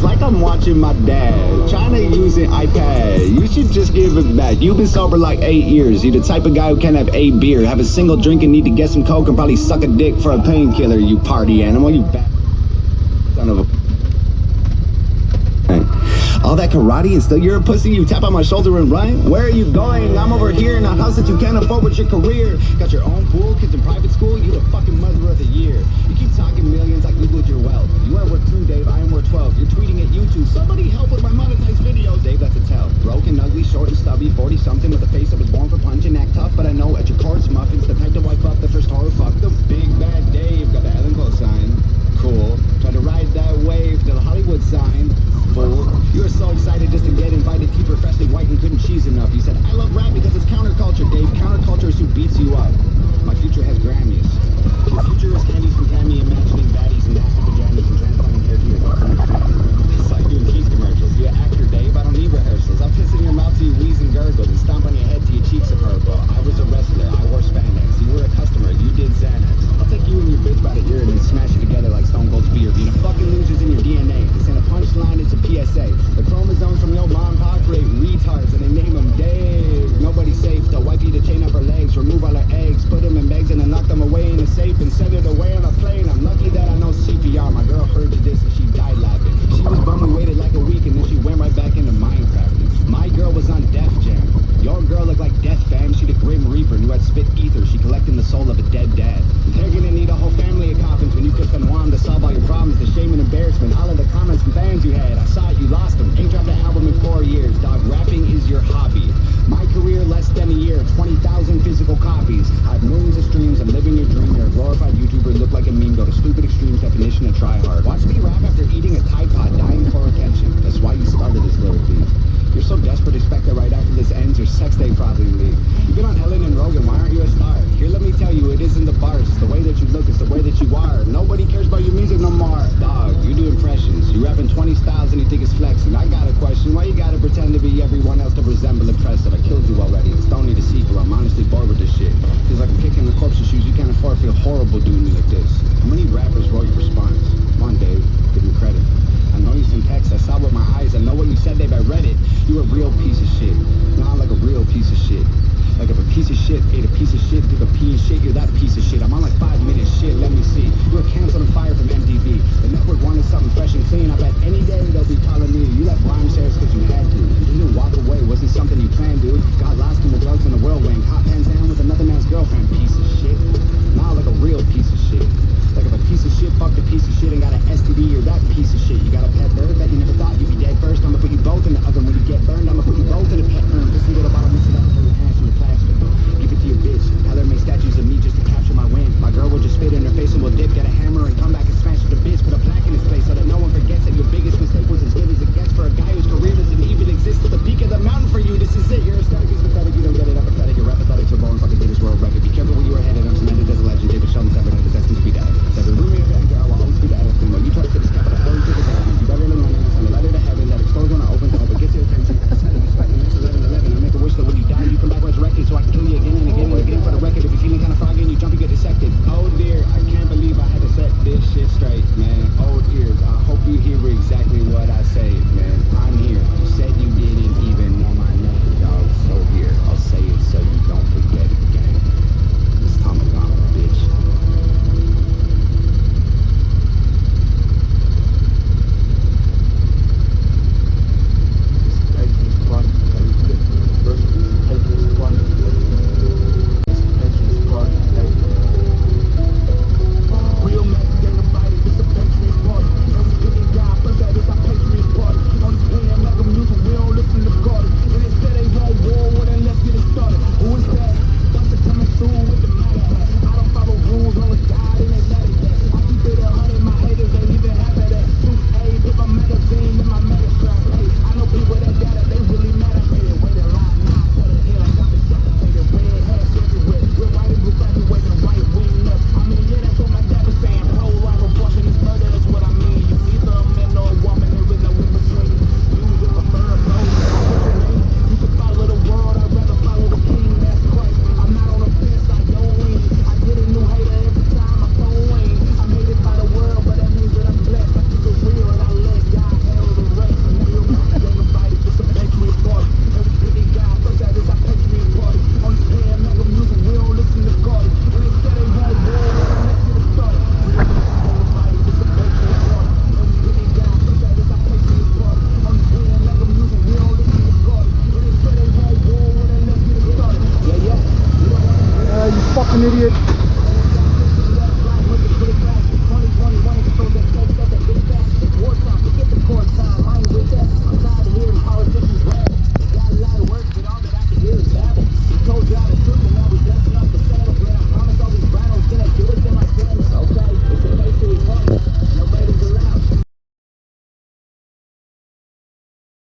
It's like I'm watching my dad trying to use an iPad. You should just give it back. You've been sober like 8 years. You're the type of guy who can't have 8 beer, have a single drink and need to get some coke and probably suck a dick for a painkiller. You party animal, you bad son of a. All that karate and still you're a pussy. You tap on my shoulder and run. Where are you going? I'm over here in a house that you can't afford with your career. Got your own pool, kids in private school. You the fucking mother of the year. You keep talking millions like Googled your wealth. You are worth 2, Dave. I am worth 12. You're tweeting at YouTube. Somebody help with my monetized videos. Dave, that's a tell. Broken, ugly, short and stubby, 40 something with a face that was born for punching, act tough. But I know at your courts muffins, the type to wipe up the first horror fuck. The big bad Dave got the Ellen Cole sign. Cool. Try to ride that wave to the Hollywood sign. Fool. You were so excited just to get invited, keep her freshly white and couldn't cheese enough. You said, I love rap because it's counterculture, Dave. Counterculture is who beats you up. My future has Grammys. Your future is candies from Tammy, imagining baddies and nasty pajamas and transplanting hair to your head from your fan. It's like doing Keith commercials. You're an actor, Dave. I don't need rehearsals. I'll piss in your mouth till you wheeze and gurgle and stomp on your head till your cheeks are purple. I was a wrestler. I wore spandex. You were a customer. You did Xanax. I'll take you and your bitch by the ear and then smash you together like Stone Cold Spear. Being a fucking loser's in your DNA. This ain't a punchline, it's a PSA. The chromosomes from your mom and pop create retards and they name them Dave. Nobody's safe. They'll wipe you to chain up her legs, remove all her eggs, put them in bags and then lock them away in a safe and send it away on a plane. I'm lucky that I know CPR. My girl heard this and she died laughing. She was bummed we waited like a week and then she went right back into Minecraft. My girl was on Def Jam. Your girl looked like Death Fam. She the Grim Reaper and who had spit ether. She collecting the soul of a dead dad. They're gonna need a whole family of coffins when you could spend one to solve all your problems. The shame and embarrassment. All of the comments from fans you had. I saw it, you lost them. Ain't dropped an album in 4 years. Dog, rapping is your hobby. My career less than a year. 20,000 physical copies. I have millions of streams. I'm living your dream. You're a glorified YouTuber. Look like a meme. Go to stupid extremes. Definition of try hard. Watch me rap after eating a Tide Pod, dying for attention. That's why you started this lyric beef. You're so desperate to expect that right after this ends, your sex day probably leave. You've been on Ellen and Rogan, why aren't you a star? Here, let me tell you, it isn't the bars, it's the way that you look, it's the way that you are. Nobody cares about your music no more. Dog, you do impressions, you rapping 20 styles and you think it's flexing. I got a question, why you gotta pretend to be everyone else to resemble impressive? I killed you already, just don't need a sequel, I'm honestly bored with this shit. Feels like I'm kicking the corpse's shoes, you can't afford to feel horrible doing me like this. How many rappers wrote your response? Come on, Dave, give me credit. I know you sent text, I saw with my eyes, I know what you said, Dave, I read it. You a real piece of shit. Not like a real piece of shit. Like if a piece of shit ate a piece of shit, took a pee and shit, you're that piece of shit. I'm on like 5 minutes shit, let me see. You were canceled and fired from MTV. The network wanted something fresh and clean. I bet any day they'll be calling me. You left rhyme shares because you had to. You didn't walk away, wasn't something you planned, dude. Got lost in the drugs in the whirlwind. Hot pants down with another man's girlfriend, piece of shit. Not like a real piece of shit. Like if a piece of shit fucked a piece of shit and got an STD, you're that piece of shit. You got a pet bird that you never thought you'd be dead first. I'ma put you both in the oven when you get burned. I'ma put you both in a pet urn. Just to get a bottle, mix it up, turn your ash into plastic. Give it to your bitch. Tell her make statues of me just to capture my win. My girl will just spit in her face and will dip, get a hammer and come back and smash it to bits. Put a plaque in his place so that no one forgets that your biggest mistake was as good as it gets for a guy whose career doesn't even exist at the peak of the mountain for you. This is it. Your aesthetic is pathetic. You don't get it. I'm pathetic. You're apathetic. So boring. Fucking Guinness World Record. Be careful where you were headed. I'm cemented as a legend. David Sheldon Severed is destined to be dead. Severed roommate of Edgar. I will always be the elephant. When you try to fit this capital L into the diamond, you better learn to send a letter to heaven that explodes when I open to hope it gets your attention. It's 11/11. I make a wish that when you die, you come back resurrected so I can kill you again and again and again for the record. If you're feeling kind of froggy and you jump, you get dissected. Oh dear, I can't believe I had to set this shit straight, man. Oh ears, I hope you hear exactly what I say, man. I'm here. You said you didn't even know my name, dog. So here, I'll say it so you don't forget it, gang. It's time to go, bitch. an idiot.